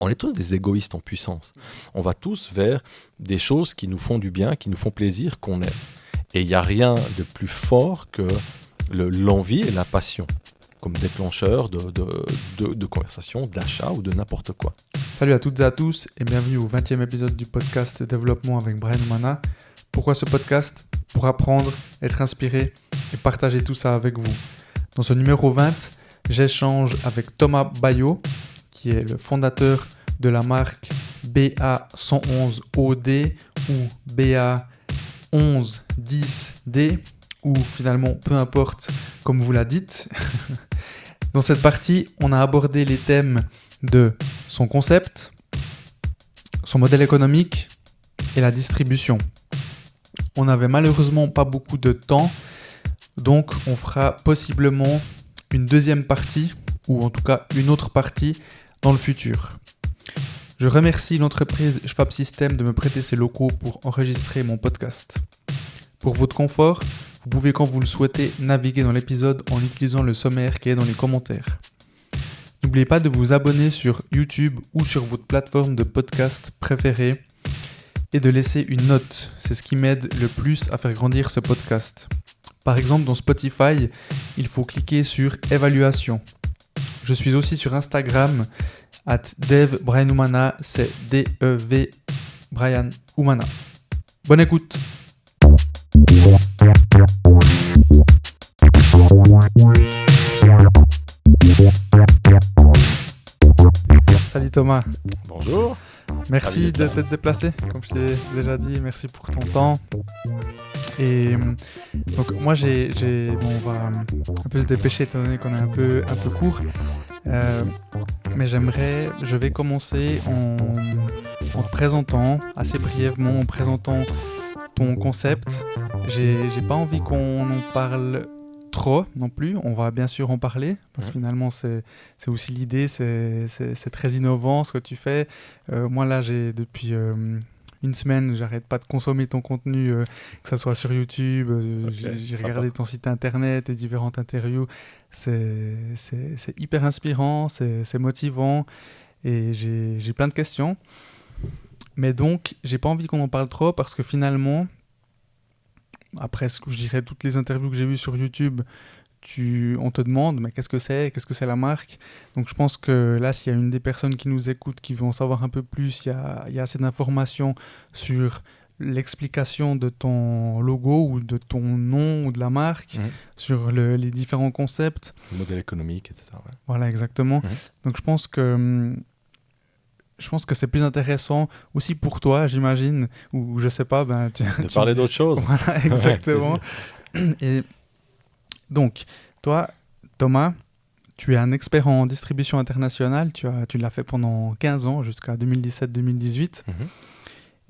On est tous des égoïstes en puissance. On va tous vers des choses qui nous font du bien, qui nous font plaisir, qu'on aime. Et il n'y a rien de plus fort que l'envie et la passion, comme déclencheur de conversation, d'achat ou de n'importe quoi. Salut à toutes et à tous et bienvenue au 20e épisode du podcast Développement avec Brian Oumana. Pourquoi ce podcast ? Pour apprendre, être inspiré et partager tout ça avec vous. Dans ce numéro 20, j'échange avec Thomas Baillot, qui est le fondateur de la marque BA111OD ou BA1110D, ou finalement peu importe comme vous la dites. Dans cette partie, on a abordé les thèmes de son concept, son modèle économique et la distribution. On n'avait malheureusement pas beaucoup de temps, donc on fera possiblement une deuxième partie, ou en tout cas une autre partie, dans le futur. Je remercie l'entreprise Schwab System de me prêter ses locaux pour enregistrer mon podcast. Pour votre confort, vous pouvez quand vous le souhaitez naviguer dans l'épisode en utilisant le sommaire qui est dans les commentaires. N'oubliez pas de vous abonner sur YouTube ou sur votre plateforme de podcast préférée et de laisser une note. C'est ce qui m'aide le plus à faire grandir ce podcast. Par exemple, dans Spotify, il faut cliquer sur évaluation. Je suis aussi sur Instagram @DevBrianOumana, c'est DEV Brian Oumana. Bonne écoute. Salut Thomas. Bonjour. Merci de t'être déplacé, comme je t'ai déjà dit. Merci pour ton temps. Et donc moi on va un peu se dépêcher étant donné qu'on est un peu court. Mais je vais commencer en te présentant assez brièvement, en présentant ton concept. J'ai pas envie qu'on en parle trop non plus, on va bien sûr en parler parce que finalement c'est aussi l'idée, c'est très innovant ce que tu fais. Moi là depuis une semaine, j'arrête pas de consommer ton contenu, que ça soit sur YouTube, j'ai regardé ton site internet et différentes interviews. C'est hyper inspirant, c'est motivant et j'ai plein de questions. Mais donc, j'ai pas envie qu'on en parle trop parce que finalement, après ce que je dirais toutes les interviews que j'ai vues sur YouTube, on te demande mais qu'est-ce que c'est la marque. Donc je pense que là, s'il y a une des personnes qui nous écoutent qui veut en savoir un peu plus, il y a assez d'informations sur l'explication de ton logo ou de ton nom ou de la marque, sur les différents concepts, le modèle économique, etc. Ouais. Voilà, exactement. Donc je pense que c'est plus intéressant aussi pour toi, j'imagine, ou je sais pas, de parler d'autre chose. Voilà, exactement. Et donc, toi, Thomas, tu es un expert en distribution internationale. Tu l'as fait pendant 15 ans, jusqu'à 2017-2018.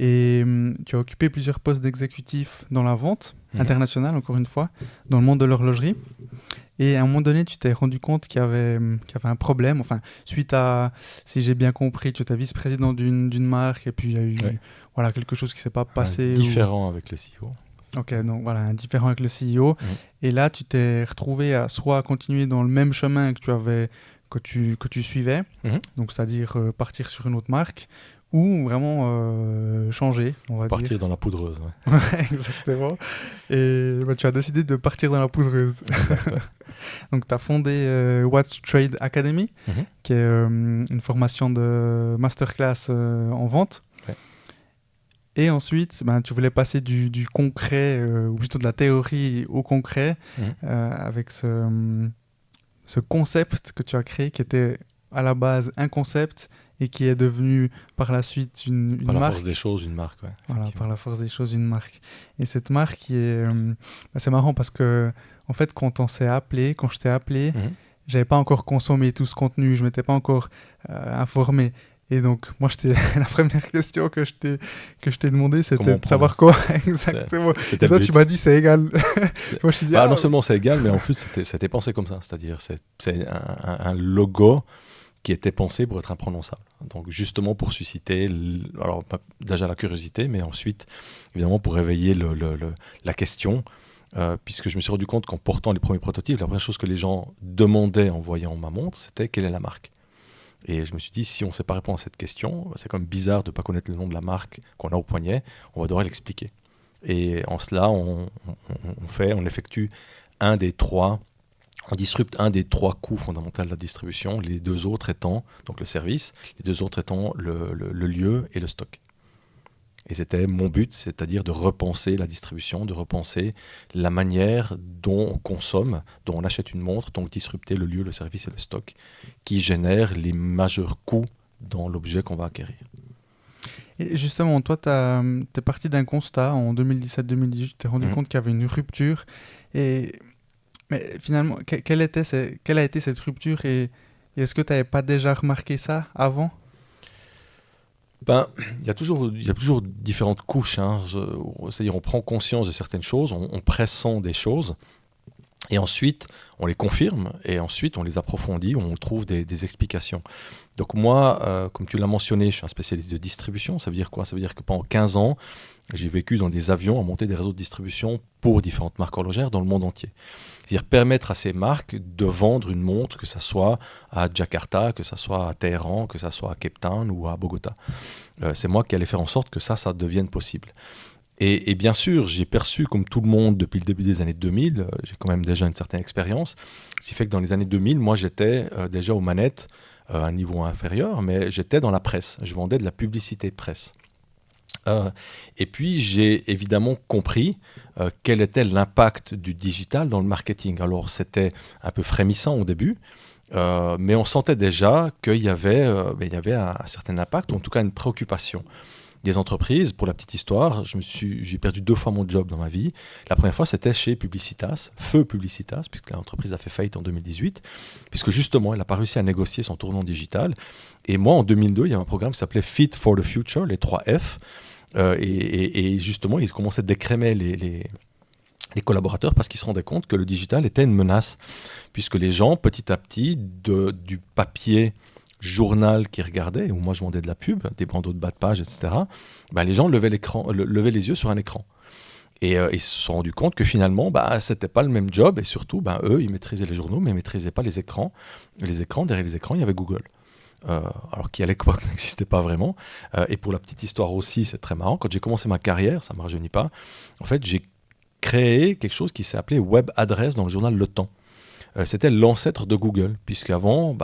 Et tu as occupé plusieurs postes d'exécutif dans la vente internationale, encore une fois, dans le monde de l'horlogerie. Et à un moment donné, tu t'es rendu compte qu'il y avait un problème. Enfin, suite à, si j'ai bien compris, tu étais vice-président d'une marque et puis il y a eu quelque chose qui ne s'est pas passé. Différent avec le CEO. Ok, donc voilà, un différent avec le CEO. Et là, tu t'es retrouvé à soit continuer dans le même chemin que tu suivais, donc c'est-à-dire partir sur une autre marque, ou vraiment changer, on va dire. Partir dans la poudreuse. Ouais, exactement. Et tu as décidé de partir dans la poudreuse. Donc, tu as fondé Watch Trade Academy, qui est une formation de masterclass en vente. Ouais. Et ensuite, tu voulais passer du concret, ou plutôt de la théorie au concret, avec ce concept que tu as créé, qui était à la base un concept et qui est devenu par la suite une marque. Par la force des choses, une marque. Ouais, voilà, par la force des choses, une marque. Et cette marque, c'est marrant parce que, en fait, quand je t'ai appelé, j'avais pas encore consommé tout ce contenu, je m'étais pas encore informé. Et donc, moi, la première question que je t'ai demandé, c'était de savoir quoi exactement. Et toi, tu m'as dit, c'est égal. Moi, je dit, non seulement c'est égal, mais en plus, c'était pensé comme ça. C'est-à-dire, c'est un logo qui était pensé pour être imprononçable. Donc, justement, pour susciter déjà la curiosité, mais ensuite, évidemment, pour réveiller la question, puisque je me suis rendu compte qu'en portant les premiers prototypes, la première chose que les gens demandaient en voyant ma montre, c'était quelle est la marque. Et je me suis dit, si on ne sait pas répondre à cette question, c'est quand même bizarre de ne pas connaître le nom de la marque qu'on a au poignet, on va devoir l'expliquer. Et en cela, on effectue on disrupte un des 3 coûts fondamentaux de la distribution, les 2 autres étant, donc le service, les 2 autres étant le lieu et le stock. Et c'était mon but, c'est-à-dire de repenser la distribution, de repenser la manière dont on consomme, dont on achète une montre, donc disrupter le lieu, le service et le stock, qui génèrent les majeurs coûts dans l'objet qu'on va acquérir. Et justement, toi, tu es parti d'un constat en 2017-2018, tu t'es rendu compte qu'il y avait une rupture. Mais finalement, quelle a été cette rupture et est-ce que tu n'avais pas déjà remarqué ça avant ? Il y a toujours différentes couches. C'est-à-dire, on prend conscience de certaines choses, on pressent des choses, et ensuite, on les confirme, et ensuite, on les approfondit, on trouve des explications. Donc moi, comme tu l'as mentionné, je suis un spécialiste de distribution. Ça veut dire quoi ? Ça veut dire que pendant 15 ans, j'ai vécu dans des avions à monter des réseaux de distribution pour différentes marques horlogères dans le monde entier. C'est-à-dire permettre à ces marques de vendre une montre, que ce soit à Jakarta, que ce soit à Téhéran, que ce soit à Cape Town ou à Bogota. C'est moi qui allais faire en sorte que ça devienne possible. Et bien sûr, j'ai perçu, comme tout le monde depuis le début des années 2000, j'ai quand même déjà une certaine expérience, ce qui fait que dans les années 2000, moi j'étais déjà aux manettes à un niveau inférieur, mais j'étais dans la presse. Je vendais de la publicité presse. Et puis j'ai évidemment compris quel était l'impact du digital dans le marketing. Alors c'était un peu frémissant au début, mais on sentait déjà qu'il y avait un certain impact, ou en tout cas une préoccupation des entreprises. Pour la petite histoire, j'ai perdu 2 fois mon job dans ma vie. La première fois, c'était chez Publicitas, Feu Publicitas, puisque l'entreprise a fait faillite en 2018, puisque justement, elle n'a pas réussi à négocier son tournant digital. Et moi, en 2002, il y avait un programme qui s'appelait Fit for the Future, les 3 F. Et justement, ils commençaient à décrémer les collaborateurs parce qu'ils se rendaient compte que le digital était une menace, puisque les gens, petit à petit, du papier journal qu'ils regardaient, où moi je vendais de la pub, des bandeaux de bas de page, etc., les gens levaient les yeux sur un écran. Et ils se sont rendus compte que finalement, c'était pas le même job, et surtout, eux, ils maîtrisaient les journaux, mais ils maîtrisaient pas les écrans. Derrière les écrans, il y avait Google. Alors qui à l'époque n'existait pas vraiment. Et pour la petite histoire aussi, c'est très marrant, quand j'ai commencé ma carrière, ça ne me rajeunit pas, en fait j'ai créé quelque chose qui s'est appelé Web Adresse dans le journal Le Temps. C'était l'ancêtre de Google, puisqu'avant,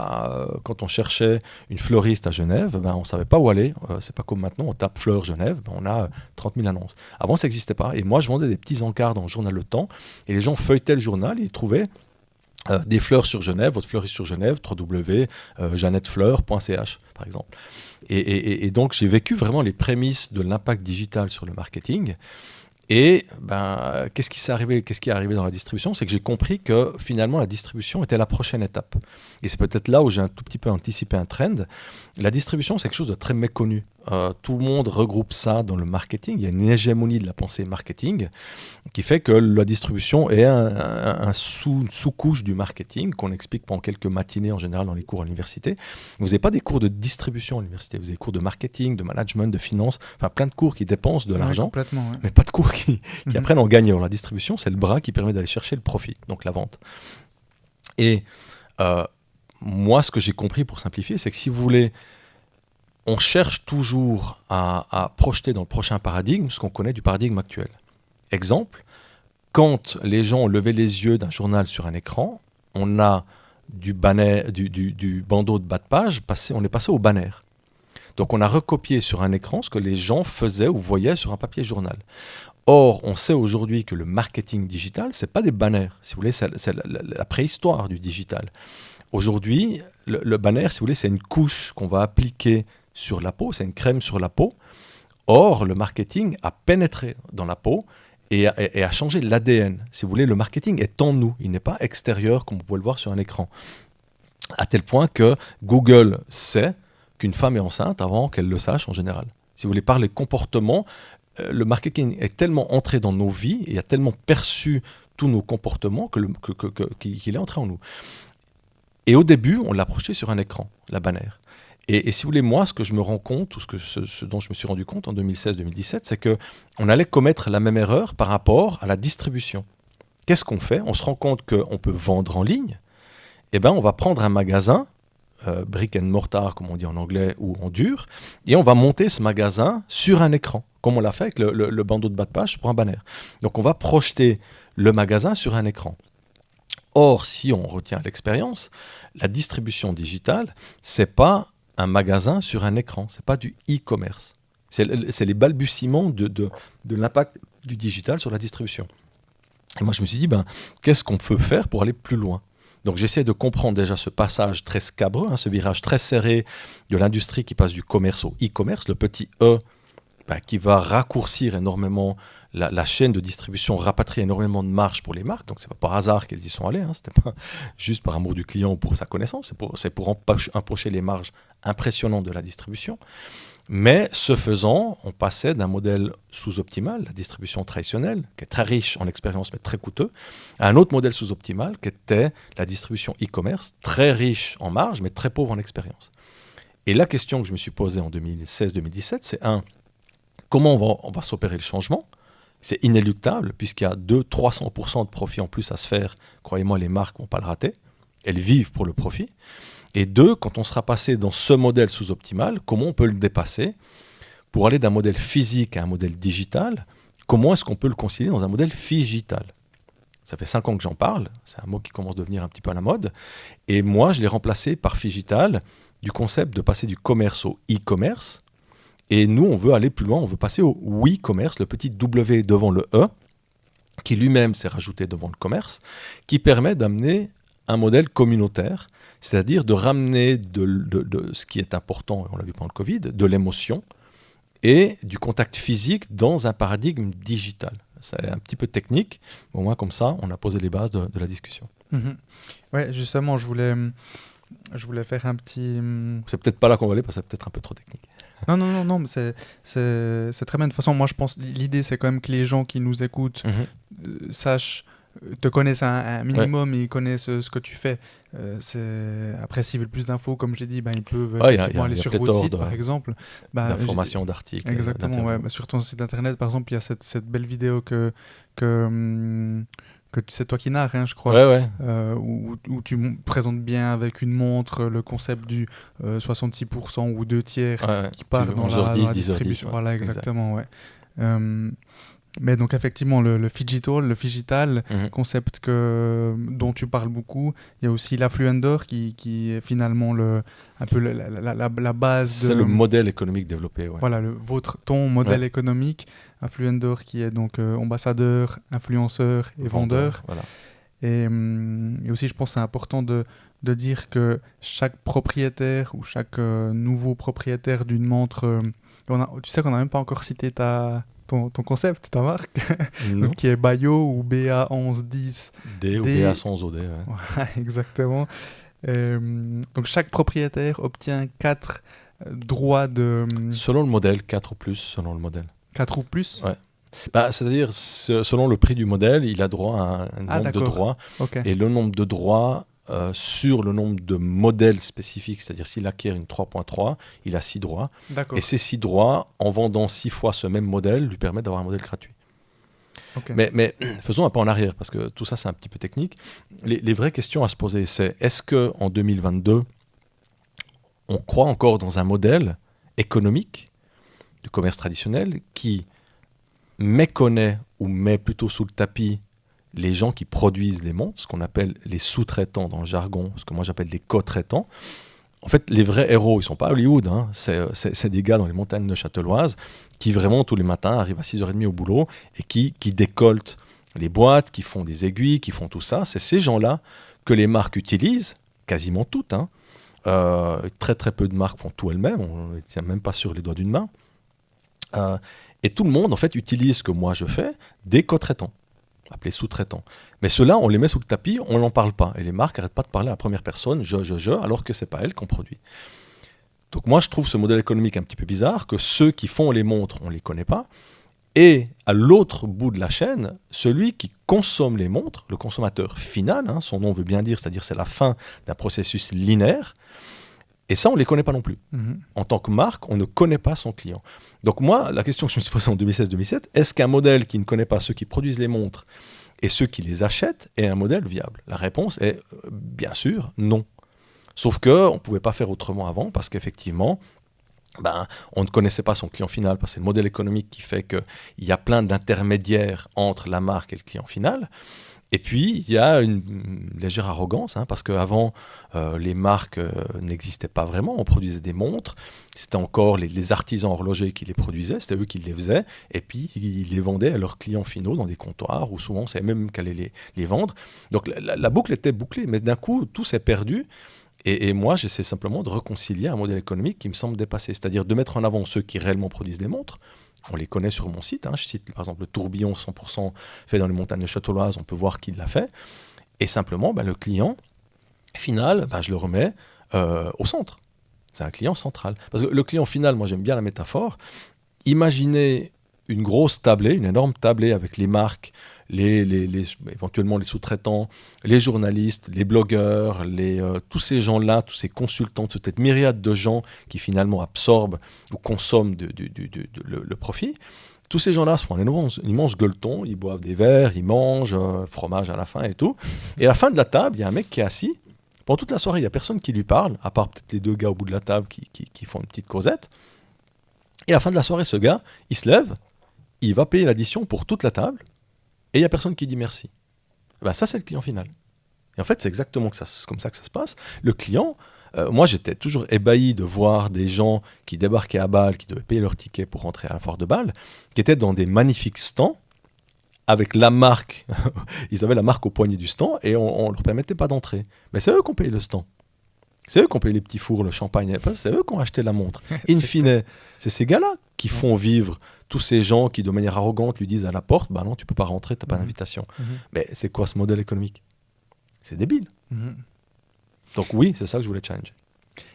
quand on cherchait une fleuriste à Genève, on ne savait pas où aller. C'est pas comme maintenant, on tape fleur Genève, on a 30 000 annonces. Avant, ça n'existait pas. Et moi, je vendais des petits encarts dans le journal Le Temps, et les gens feuilletaient le journal, et ils trouvaient des fleurs sur Genève, votre fleuriste sur Genève, www.jeannettefleur.ch par exemple. Et donc j'ai vécu vraiment les prémices de l'impact digital sur le marketing. Et qu'est-ce qui est arrivé dans la distribution ? C'est que j'ai compris que finalement la distribution était la prochaine étape. Et c'est peut-être là où j'ai un tout petit peu anticipé un trend. La distribution, c'est quelque chose de très méconnu. Tout le monde regroupe ça dans le marketing. Il y a une hégémonie de la pensée marketing qui fait que la distribution est une sous-couche du marketing qu'on explique pendant quelques matinées en général dans les cours à l'université. Vous n'avez pas des cours de distribution à l'université. Vous avez des cours de marketing, de management, de finance, enfin plein de cours qui dépensent de l'argent, mais pas de cours qui apprennent en gagnant. La distribution, c'est le bras qui permet d'aller chercher le profit, donc la vente. Et moi, ce que j'ai compris pour simplifier, c'est que si vous voulez, on cherche toujours à projeter dans le prochain paradigme ce qu'on connaît du paradigme actuel. Exemple, quand les gens ont levé les yeux d'un journal sur un écran, on a du bandeau de bas de page, on est passé au banner. Donc on a recopié sur un écran ce que les gens faisaient ou voyaient sur un papier journal. Or, on sait aujourd'hui que le marketing digital, ce n'est pas des banners. Si vous voulez, c'est la préhistoire du digital. Aujourd'hui, le banner, si vous voulez, c'est une couche qu'on va appliquer sur la peau, c'est une crème sur la peau. Or, le marketing a pénétré dans la peau et a changé l'ADN. Si vous voulez, le marketing est en nous, il n'est pas extérieur comme vous pouvez le voir sur un écran. À tel point que Google sait qu'une femme est enceinte avant qu'elle le sache en général. Si vous voulez parler comportement, le marketing est tellement entré dans nos vies et a tellement perçu tous nos comportements qu'il est entré en nous. Et au début, on l'a projeté sur un écran, la bannière. Et si vous voulez, moi, ce que je me rends compte, ou ce dont je me suis rendu compte en 2016-2017, c'est qu'on allait commettre la même erreur par rapport à la distribution. Qu'est-ce qu'on fait ? On se rend compte qu'on peut vendre en ligne. On va prendre un magasin brick and mortar, comme on dit en anglais, ou en dur, et on va monter ce magasin sur un écran, comme on l'a fait avec le bandeau de bas de page pour un banner. Donc on va projeter le magasin sur un écran. Or, si on retient l'expérience, la distribution digitale, c'est pas un magasin sur un écran, c'est pas du e-commerce. C'est les balbutiements de l'impact du digital sur la distribution. Et moi, je me suis dit, qu'est-ce qu'on peut faire pour aller plus loin ? Donc, j'essaie de comprendre déjà ce passage très scabreux, ce virage très serré de l'industrie qui passe du commerce au e-commerce, le petit E qui va raccourcir énormément la chaîne de distribution, rapatrie énormément de marge pour les marques. Donc, ce n'est pas par hasard qu'elles y sont allées. Ce n'était pas juste par amour du client ou pour sa connaissance. C'est pour empocher les marges impressionnantes de la distribution. Mais ce faisant, on passait d'un modèle sous-optimal, la distribution traditionnelle, qui est très riche en expérience mais très coûteux, à un autre modèle sous-optimal qui était la distribution e-commerce, très riche en marge mais très pauvre en expérience. Et la question que je me suis posée en 2016-2017, c'est comment on va s'opérer le changement ? C'est inéluctable puisqu'il y a 200-300% de profit en plus à se faire. Croyez-moi, les marques ne vont pas le rater. Elles vivent pour le profit. Et 2, quand on sera passé dans ce modèle sous-optimal, comment on peut le dépasser pour aller d'un modèle physique à un modèle digital ? Comment est-ce qu'on peut le concilier dans un modèle figital ? Ça fait 5 ans que j'en parle, c'est un mot qui commence à devenir un petit peu à la mode. Et moi, je l'ai remplacé par figital, du concept de passer du commerce au e-commerce. Et nous, on veut aller plus loin, on veut passer au we-commerce, le petit W devant le E, qui lui-même s'est rajouté devant le commerce, qui permet d'amener un modèle communautaire, c'est-à-dire de ramener de ce qui est important, on l'a vu pendant le Covid, de l'émotion et du contact physique dans un paradigme digital. C'est un petit peu technique, mais au moins comme ça, on a posé les bases de la discussion. Ouais, justement, je voulais faire un petit... C'est peut-être pas là qu'on va aller, parce que c'est peut-être un peu trop technique. Non, mais c'est très bien. De toute façon, moi, je pense l'idée, c'est quand même que les gens qui nous écoutent sachent, te connaissent un minimum et ils connaissent ce que tu fais. Après, s'ils veulent plus d'infos, comme j'ai dit, ils peuvent aller sur votre site, par exemple. D'informations, d'articles. Exactement, sur ton site internet, par exemple, il y a cette belle vidéo que c'est toi qui narres, je crois, où tu présentes bien avec une montre le concept du 66% ou 2/3 qui part dans la distribution. Voilà, exactement, mais donc effectivement, le figital, concept dont tu parles beaucoup, il y a aussi l'Affluendor qui est finalement un peu la base. C'est le modèle économique développé. Voilà, ton modèle économique, Affluendor qui est donc ambassadeur, influenceur et vendeur. Voilà. Et aussi, je pense que c'est important de dire que chaque propriétaire ou chaque nouveau propriétaire d'une montre, tu sais qu'on n'a même pas encore cité ton concept, ta marque, donc, qui est Bayo ou BA1110 D ou BA111OD. Exactement. Donc chaque propriétaire obtient 4 droits de... Selon le modèle, 4 ou plus, selon le modèle. 4 ou plus ? Ouais. C'est-à-dire, selon le prix du modèle, il a droit à un nombre de droits. Okay. Et le nombre de droits sur le nombre de modèles spécifiques, c'est-à-dire s'il acquiert une 3.3, il a 6 droits. D'accord. Et ces 6 droits, en vendant 6 fois ce même modèle, lui permettent d'avoir un modèle gratuit. Okay. Mais faisons un pas en arrière, parce que tout ça, c'est un petit peu technique. Les vraies questions à se poser, c'est est-ce qu'en 2022, on croit encore dans un modèle économique du commerce traditionnel qui méconnaît ou met plutôt sous le tapis les gens qui produisent les montres, ce qu'on appelle les sous-traitants dans le jargon, ce que moi j'appelle les co-traitants. En fait, les vrais héros, ils ne sont pas à Hollywood, c'est des gars dans les montagnes neuchâteloises qui vraiment tous les matins arrivent à 6h30 au boulot et qui décoltent les boîtes, qui font des aiguilles, qui font tout ça. C'est ces gens-là que les marques utilisent, quasiment toutes. Très très peu de marques font tout elles-mêmes, on ne les tient même pas sur les doigts d'une main. Et tout le monde en fait utilise ce que moi je fais, des co-traitants, appelés sous-traitants. Mais ceux-là, on les met sous le tapis, on n'en parle pas. Et les marques n'arrêtent pas de parler à la première personne, alors que ce n'est pas elles qu'on produit. Donc moi, je trouve ce modèle économique un petit peu bizarre, que ceux qui font les montres, on ne les connaît pas. Et à l'autre bout de la chaîne, celui qui consomme les montres, le consommateur final, son nom veut bien dire, c'est-à-dire c'est la fin d'un processus linéaire. Et ça, on ne les connaît pas non plus. En tant que marque, on ne connaît pas son client. Donc moi, la question que je me suis posée en 2016-2017, est-ce qu'un modèle qui ne connaît pas ceux qui produisent les montres et ceux qui les achètent est un modèle viable ? La réponse est bien sûr non. Sauf qu'on ne pouvait pas faire autrement avant parce qu'effectivement, on ne connaissait pas son client final parce que c'est le modèle économique qui fait qu'il y a plein d'intermédiaires entre la marque et le client final. Et puis, il y a une légère arrogance, parce qu'avant, les marques n'existaient pas vraiment. On produisait des montres. C'était encore les artisans horlogers qui les produisaient. C'était eux qui les faisaient. Et puis, ils les vendaient à leurs clients finaux dans des comptoirs où souvent, c'est eux-mêmes qui allaient les vendre. Donc, la boucle était bouclée. Mais d'un coup, tout s'est perdu. Et moi, j'essaie simplement de réconcilier un modèle économique qui me semble dépassé. C'est-à-dire de mettre en avant ceux qui réellement produisent des montres. On les connaît sur mon site. Je cite par exemple le tourbillon 100% fait dans les montagnes de Châteauloise. On peut voir qui l'a fait. Et simplement, le client final, je le remets au centre. C'est un client central. Parce que le client final, moi j'aime bien la métaphore. Imaginez une grosse tablée, une énorme tablée avec les marques, éventuellement les sous-traitants, les journalistes, les blogueurs, tous ces gens-là, tous ces consultants, toute cette myriade de gens qui finalement absorbent ou consomment le profit. Tous ces gens-là se font un immense gueuleton, ils boivent des verres, ils mangent, fromage à la fin et tout. Et à la fin de la table, il y a un mec qui est assis. Pendant toute la soirée, il n'y a personne qui lui parle, à part peut-être les deux gars au bout de la table qui font une petite causette. Et à la fin de la soirée, ce gars, il se lève, il va payer l'addition pour toute la table. Et il n'y a personne qui dit merci. Ça, c'est le client final. Et en fait, c'est exactement comme ça que ça se passe. Le client, moi, j'étais toujours ébahi de voir des gens qui débarquaient à Bâle, qui devaient payer leur ticket pour rentrer à la foire de Bâle, qui étaient dans des magnifiques stands, avec la marque. Ils avaient la marque au poignet du stand, et on ne leur permettait pas d'entrer. Mais c'est eux qui ont payé le stand. C'est eux qui ont payé les petits fours, le champagne. C'est eux qui ont acheté la montre. In fine, c'est ces gars-là qui font vivre tous ces gens qui, de manière arrogante, lui disent à la porte, non, tu peux pas rentrer, tu n'as pas d'invitation. Mais c'est quoi ce modèle économique? C'est débile. Donc oui, c'est ça que je voulais challenger.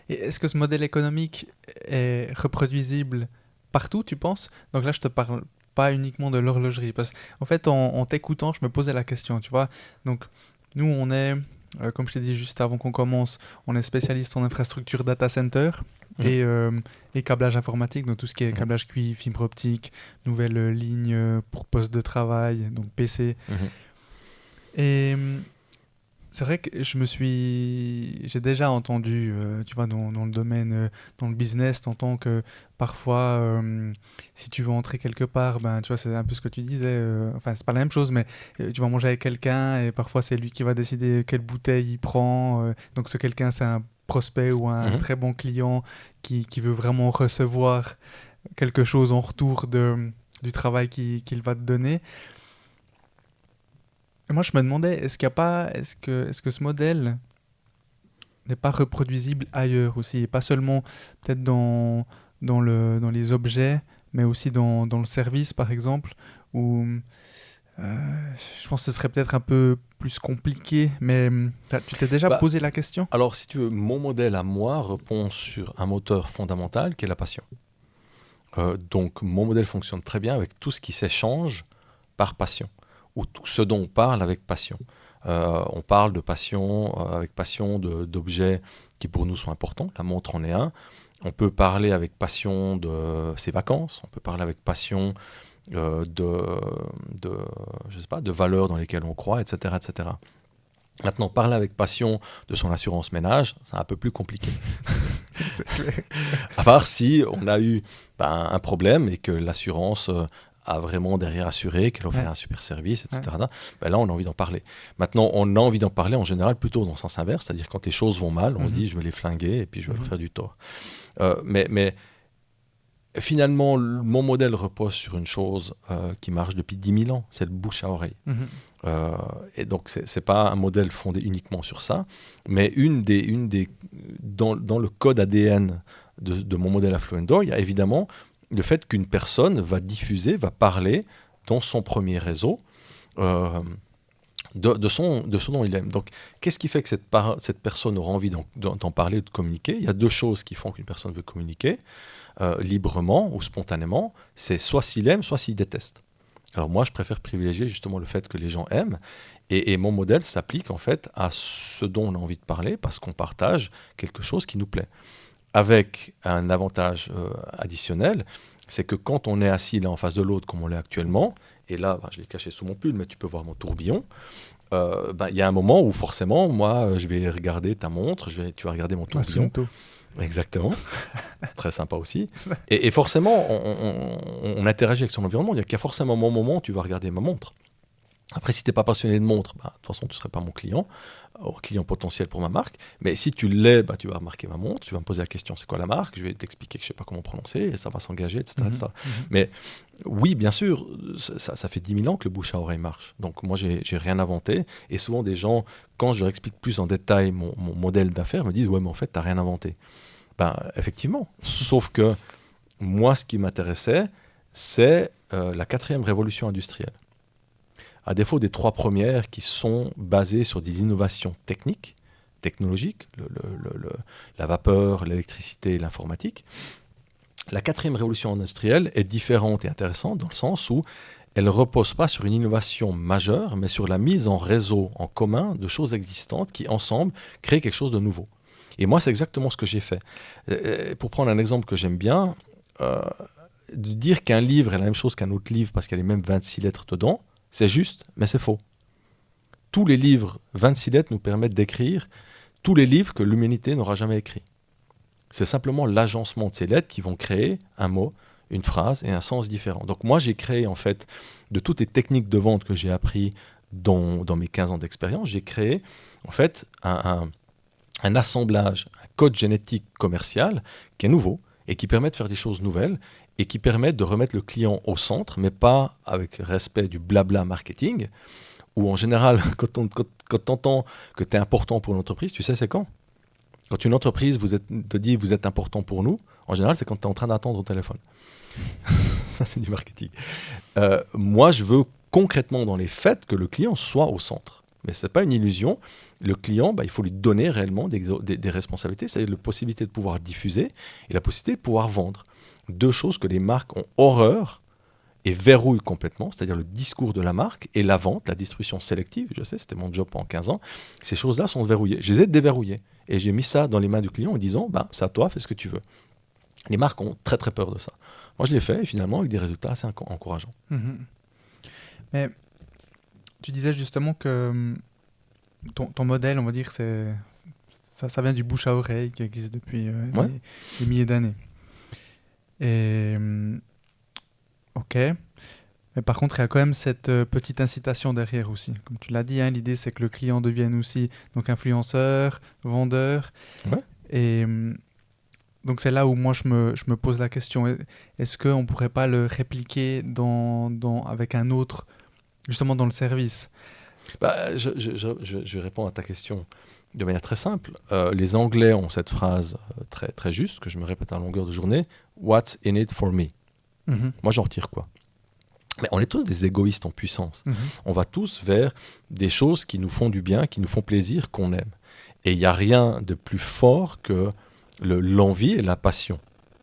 Et est-ce que ce modèle économique est reproduisible partout, tu penses? Donc là, je te parle pas uniquement de l'horlogerie. Parce qu'en fait, en t'écoutant, je me posais la question, tu vois. Donc, nous, on est... comme je t'ai dit juste avant qu'on commence, on est spécialiste en infrastructure data center et câblage informatique, donc tout ce qui est câblage QI, fibre optique, nouvelles lignes pour poste de travail, donc PC. Et c'est vrai que j'ai déjà entendu, tu vois, dans le domaine, dans le business, t'entends que parfois, si tu veux entrer quelque part, tu vois, c'est un peu ce que tu disais, enfin, c'est pas la même chose, mais tu vas manger avec quelqu'un et parfois c'est lui qui va décider quelle bouteille il prend. Donc ce quelqu'un, c'est un prospect ou un très bon client qui veut vraiment recevoir quelque chose en retour du travail qu'il va te donner. Et moi, je me demandais, est-ce que ce modèle n'est pas reproduisible ailleurs aussi, et pas seulement peut-être dans les objets, mais aussi dans le service, par exemple, où je pense que ce serait peut-être un peu plus compliqué, mais tu t'es déjà posé la question? Alors, si tu veux, mon modèle à moi repose sur un moteur fondamental qui est la passion. Donc, mon modèle fonctionne très bien avec tout ce qui s'échange par passion, ou tout ce dont on parle avec passion. On parle de passion, avec passion d'objets qui pour nous sont importants. La montre en est un. On peut parler avec passion de ses vacances. On peut parler avec passion je sais pas, de valeurs dans lesquelles on croit, etc., etc. Maintenant, parler avec passion de son assurance ménage, c'est un peu plus compliqué. C'est clair. À part si on a eu un problème et que l'assurance a vraiment derrière assuré, qu'elle offre un super service, etc. Là, on a envie d'en parler. Maintenant, on a envie d'en parler en général plutôt dans le sens inverse, c'est-à-dire quand les choses vont mal, on se dit je vais les flinguer et puis je vais leur faire du tort. Mais finalement, mon modèle repose sur une chose qui marche depuis 10 000 ans, c'est le bouche à oreille. Et donc, c'est pas un modèle fondé uniquement sur ça, mais dans le code ADN de mon modèle Affluent Door, il y a évidemment le fait qu'une personne va diffuser, va parler dans son premier réseau de ce dont il aime. Donc, qu'est-ce qui fait que cette personne aura envie d'en parler, de communiquer? Il y a deux choses qui font qu'une personne veut communiquer librement ou spontanément. C'est soit s'il aime, soit s'il déteste. Alors moi, je préfère privilégier justement le fait que les gens aiment. Et mon modèle s'applique en fait à ce dont on a envie de parler parce qu'on partage quelque chose qui nous plaît. Avec un avantage additionnel, c'est que quand on est assis l'un en face de l'autre comme on l'est actuellement, et là, je l'ai caché sous mon pull, mais tu peux voir mon tourbillon, il y a un moment où forcément, moi, je vais regarder ta montre, tu vas regarder mon tourbillon. Exactement, très sympa aussi. Et forcément, on interagit avec son environnement. Il y a forcément un moment où tu vas regarder ma montre. Après, si tu n'es pas passionné de montre, de toute façon, tu ne serais pas mon client potentiel pour ma marque. Mais si tu l'es, tu vas remarquer ma montre, tu vas me poser la question, c'est quoi la marque? Je vais t'expliquer que je ne sais pas comment prononcer, et ça va s'engager, etc. etc. Mais oui, bien sûr, ça fait 10 000 ans que le bouche à oreille marche. Donc moi, j'ai rien inventé. Et souvent, des gens, quand je leur explique plus en détail mon modèle d'affaires, me disent, ouais, mais en fait, tu n'as rien inventé. Effectivement. Sauf que moi, ce qui m'intéressait, c'est la 4e révolution industrielle. À défaut des 3 premières qui sont basées sur des innovations technologiques, la vapeur, l'électricité et l'informatique, la 4e révolution industrielle est différente et intéressante dans le sens où elle ne repose pas sur une innovation majeure, mais sur la mise en réseau, en commun, de choses existantes qui, ensemble, créent quelque chose de nouveau. Et moi, c'est exactement ce que j'ai fait. Pour prendre un exemple que j'aime bien, de dire qu'un livre est la même chose qu'un autre livre parce qu'il y a les mêmes 26 lettres dedans, c'est juste, mais c'est faux. Tous les livres, 26 lettres, nous permettent d'écrire tous les livres que l'humanité n'aura jamais écrits. C'est simplement l'agencement de ces lettres qui vont créer un mot, une phrase et un sens différent. Donc moi, j'ai créé, en fait, de toutes les techniques de vente que j'ai appris dans mes 15 ans d'expérience, j'ai créé, en fait, un assemblage, un code génétique commercial qui est nouveau et qui permet de faire des choses nouvelles et qui permet de remettre le client au centre, mais pas avec respect du blabla marketing, où en général, quand tu entends que tu es important pour une entreprise, tu sais c'est quand? Quand une entreprise te dit « vous êtes important pour nous », en général, c'est quand tu es en train d'attendre au téléphone. Ça, c'est du marketing. Moi, je veux concrètement dans les faits que le client soit au centre. Mais ce n'est pas une illusion. Le client, il faut lui donner réellement des responsabilités, c'est-à-dire la possibilité de pouvoir diffuser et la possibilité de pouvoir vendre. 2 choses que les marques ont horreur et verrouillent complètement, c'est-à-dire le discours de la marque et la vente, la distribution sélective. Je sais, c'était mon job pendant 15 ans. Ces choses-là sont verrouillées. Je les ai déverrouillées. Et j'ai mis ça dans les mains du client en disant, c'est à toi, fais ce que tu veux. Les marques ont très très peur de ça. Moi, je l'ai fait et finalement avec des résultats assez encourageants. Mais tu disais justement que ton modèle, on va dire, ça vient du bouche à oreille qui existe depuis des milliers d'années. Et ok, mais par contre, il y a quand même cette petite incitation derrière aussi. Comme tu l'as dit, l'idée c'est que le client devienne aussi donc influenceur, vendeur. Ouais. Et donc c'est là où moi je me pose la question. Est-ce qu'on ne pourrait pas le répliquer avec un autre, justement dans le service? Je vais répondre à ta question de manière très simple. Les Anglais ont cette phrase très, très juste, que je me répète à longueur de journée, « What's in it for me ?» Moi, j'en retire quoi? Mais on est tous des égoïstes en puissance. On va tous vers des choses qui nous font du bien, qui nous font plaisir, qu'on aime. Et il n'y a rien de plus fort que l'envie et la passion,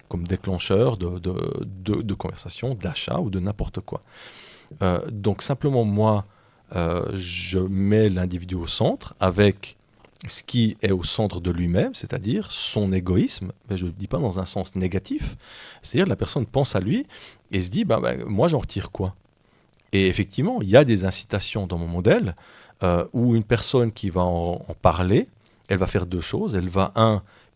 comme déclencheur de conversation, d'achat ou de n'importe quoi. Donc simplement, moi, je mets l'individu au centre avec ce qui est au centre de lui-même, c'est-à-dire son égoïsme, mais je ne le dis pas dans un sens négatif, c'est-à-dire la personne pense à lui et se dit, moi j'en retire quoi? Et effectivement, il y a des incitations dans mon modèle où une personne qui va en parler, elle va faire 2 choses. Elle va,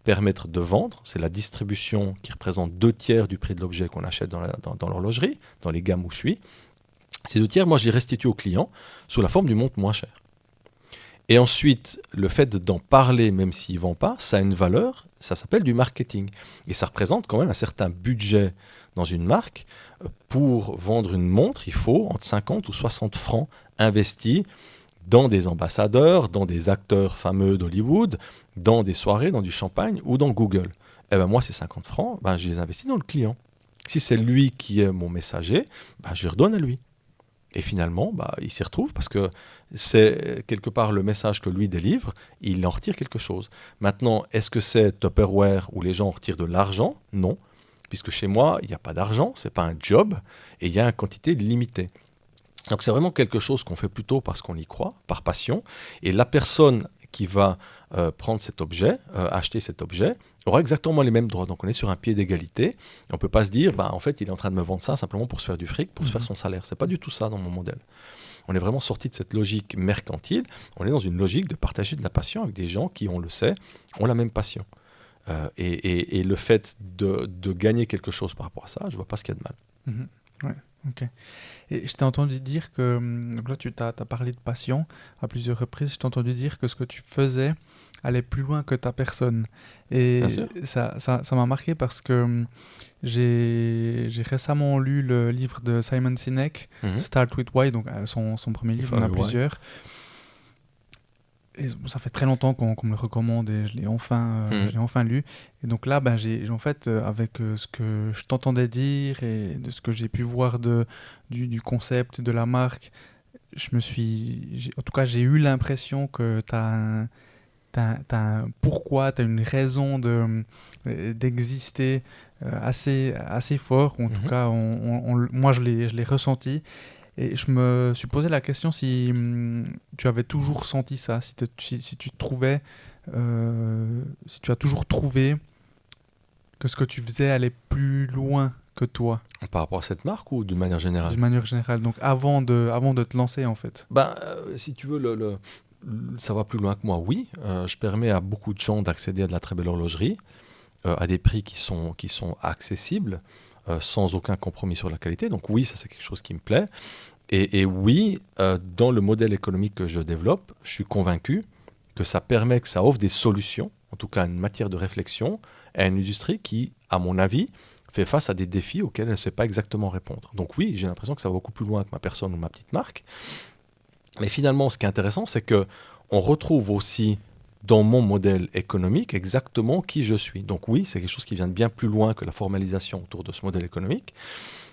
permettre de vendre, c'est la distribution qui représente 2/3 du prix de l'objet qu'on achète dans l'horlogerie, dans les gammes où je suis. Ces 2/3, moi je les restitue au client sous la forme d'une montre moins chère. Et ensuite, le fait d'en parler, même s'il ne vend pas, ça a une valeur, ça s'appelle du marketing. Et ça représente quand même un certain budget dans une marque. Pour vendre une montre, il faut entre 50 ou 60 francs investis dans des ambassadeurs, dans des acteurs fameux d'Hollywood, dans des soirées, dans du champagne ou dans Google. Moi, ces 50 francs, je les investis dans le client. Si c'est lui qui est mon messager, je les redonne à lui. Et finalement, il s'y retrouve parce que c'est quelque part le message que lui délivre, il en retire quelque chose. Maintenant, est-ce que c'est Tupperware où les gens en retirent de l'argent? Non, puisque chez moi, il n'y a pas d'argent, ce n'est pas un job, et il y a une quantité limitée. Donc c'est vraiment quelque chose qu'on fait plutôt parce qu'on y croit, par passion, et la personne qui va prendre cet objet, acheter cet objet, aura exactement les mêmes droits. Donc on est sur un pied d'égalité. On ne peut pas se dire, en fait, il est en train de me vendre ça simplement pour se faire du fric, pour se faire son salaire. Ce n'est pas du tout ça dans mon modèle. On est vraiment sorti de cette logique mercantile. On est dans une logique de partager de la passion avec des gens qui, on le sait, ont la même passion. Et le fait de gagner quelque chose par rapport à ça, je ne vois pas ce qu'il y a de mal. Ouais, ok. Et je t'ai entendu dire que, donc là tu t'as parlé de passion à plusieurs reprises, je t'ai entendu dire que ce que tu faisais allait plus loin que ta personne. Et ça m'a marqué parce que j'ai récemment lu le livre de Simon Sinek, Start with Why, donc son premier livre, il y en a plusieurs. Et ça fait très longtemps qu'on me le recommande et je l'ai enfin lu. Et donc là, j'ai en fait, avec ce que je t'entendais dire et de ce que j'ai pu voir du concept, de la marque, en tout cas, j'ai eu l'impression que t'as un pourquoi, t'as une raison d'exister assez fort. En tout cas, moi, je l'ai ressenti. Et je me suis posé la question si tu avais toujours senti ça, si tu trouvais, si tu as toujours trouvé que ce que tu faisais allait plus loin que toi. Par rapport à cette marque ou d'une manière générale ? D'une manière générale, donc avant de te lancer en fait. Si tu veux, ça va plus loin que moi, oui. Je permets à beaucoup de gens d'accéder à de la très belle horlogerie, à des prix qui sont accessibles, sans aucun compromis sur la qualité. Donc oui, ça c'est quelque chose qui me plaît. Et oui, dans le modèle économique que je développe, je suis convaincu que ça offre des solutions, en tout cas une matière de réflexion, à une industrie qui, à mon avis, fait face à des défis auxquels elle ne sait pas exactement répondre. Donc oui, j'ai l'impression que ça va beaucoup plus loin que ma personne ou ma petite marque. Mais finalement, ce qui est intéressant, c'est qu'on retrouve aussi dans mon modèle économique exactement qui je suis. Donc oui, c'est quelque chose qui vient de bien plus loin que la formalisation autour de ce modèle économique,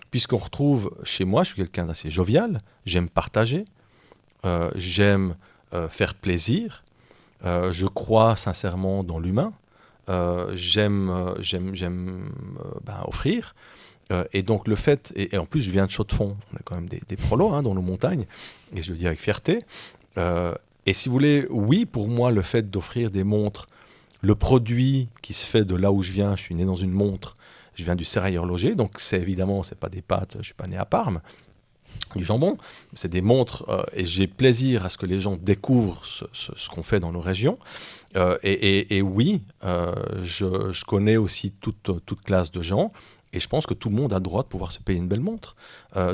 puisqu'on retrouve chez moi, je suis quelqu'un d'assez jovial, j'aime partager, j'aime faire plaisir, je crois sincèrement dans l'humain, j'aime offrir. Et donc le fait, et en plus je viens de Chaux-de-Fonds, on est quand même des prolos dans nos montagnes, et je le dis avec fierté. Et si vous voulez, oui, pour moi, le fait d'offrir des montres, le produit qui se fait de là où je viens, je suis né dans une montre, je viens du sérail horloger, donc c'est pas des pâtes, je ne suis pas né à Parme, du jambon, c'est des montres, et j'ai plaisir à ce que les gens découvrent ce qu'on fait dans nos régions. Et oui, je connais aussi toute classe de gens, et je pense que tout le monde a le droit de pouvoir se payer une belle montre.